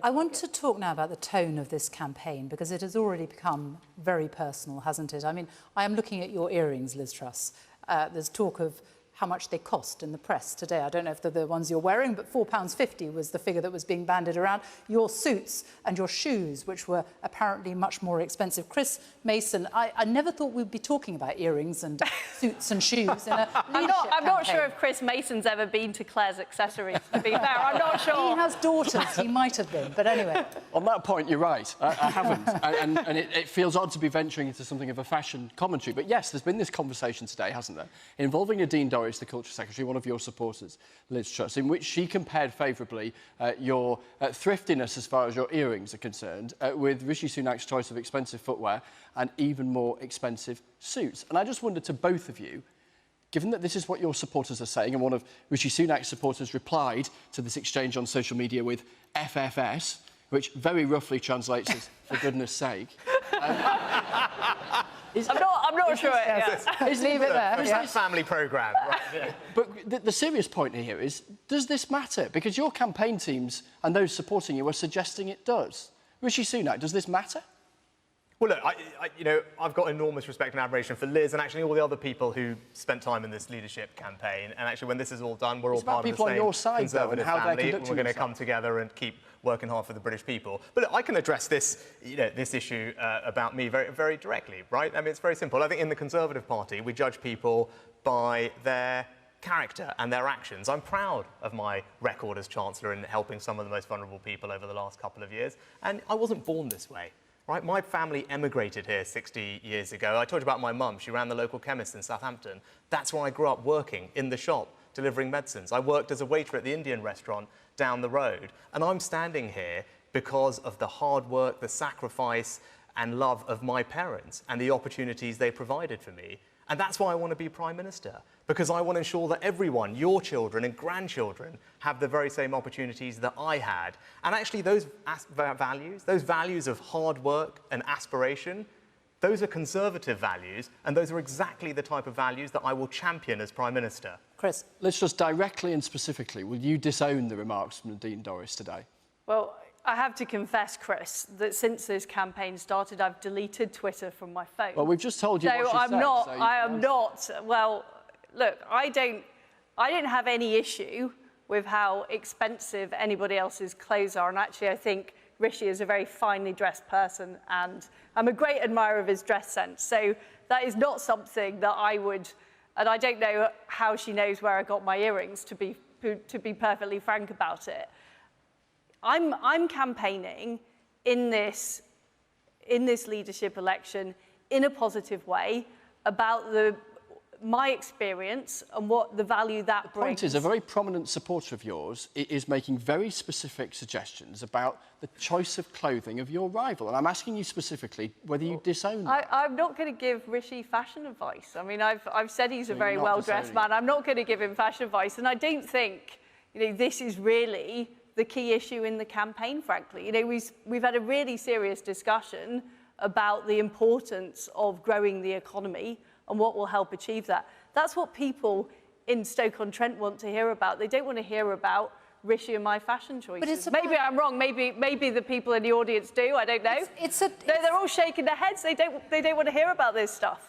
I want to talk now about the tone of this campaign, because it has already become very personal, hasn't it? I mean, I am looking at your earrings, Liz Truss. There's talk of how much they cost in the press today. I don't know if they're the ones you're wearing, but £4.50 was the figure that was being bandied around. Your suits and your shoes, which were apparently much more expensive. Chris Mason, I never thought we'd be talking about earrings and suits and shoes in a I'm not sure if Chris Mason's ever been to Claire's Accessories, to be fair. I'm not sure. He has daughters. He might have been, but anyway. On that point, you're right. I haven't. and it feels odd to be venturing into something of a fashion commentary. But yes, there's been this conversation today, hasn't there, involving Nadine Dorries, the Culture Secretary, one of your supporters, Liz Truss, in which she compared favourably your thriftiness as far as your earrings are concerned with Rishi Sunak's choice of expensive footwear and even more expensive suits. And I just wondered to both of you, given that this is what your supporters are saying, and one of Rishi Sunak's supporters replied to this exchange on social media with FFS, which very roughly translates as "for goodness sake." I'm not sure. Just leave it there. It's that family programme. Right, yeah. But the serious point here is, does this matter? Because your campaign teams and those supporting you are suggesting it does. Rishi Sunak, does this matter? Well, look, I've got enormous respect and admiration for Liz and actually all the other people who spent time in this leadership campaign. And actually, when this is all done, we're all part of the same your side, Conservative though, and how family. they're We're going to come together and keep working hard for the British people. But look, I can address this, this issue about me very, very directly, right? I mean, it's very simple. I think in the Conservative Party, we judge people by their character and their actions. I'm proud of my record as Chancellor in helping some of the most vulnerable people over the last couple of years. And I wasn't born this way. Right? My family emigrated here 60 years ago. I told you about my mum. She ran the local chemist in Southampton. That's where I grew up working, in the shop, delivering medicines. I worked as a waiter at the Indian restaurant down the road. And I'm standing here because of the hard work, the sacrifice and love of my parents and the opportunities they provided for me. And that's why I want to be Prime Minister, because I want to ensure that everyone, your children and grandchildren, have the very same opportunities that I had. And actually those values of hard work and aspiration, those are Conservative values, and those are exactly the type of values that I will champion as Prime Minister. Chris. Let's just directly and specifically, will you disown the remarks from Nadine Dorries today? Well, I have to confess, Chris, that since this campaign started, I've deleted Twitter from my phone. Well, we've just told you what she I am said. not. Well, look, I don't have any issue with how expensive anybody else's clothes are. And actually, I think Rishi is a very finely dressed person, and I'm a great admirer of his dress sense. So that is not something that I would, and I don't know how she knows where I got my earrings, to be perfectly frank about it. I'm campaigning in this leadership election in a positive way about my experience and what the value that brings. The point is, a very prominent supporter of yours is making very specific suggestions about the choice of clothing of your rival. And I'm asking you specifically whether you disown that. I'm not going to give Rishi fashion advice. I mean, I've said he's a very well-dressed man. I'm not going to give him fashion advice. And I don't think, this is really the key issue in the campaign, frankly. We've had a really serious discussion about the importance of growing the economy and what will help achieve that. That's what people in Stoke-on-Trent want to hear about. They don't want to hear about Rishi and my fashion choices. But maybe I'm wrong. Maybe the people in the audience do. I don't know. They're all shaking their heads. They don't want to hear about this stuff.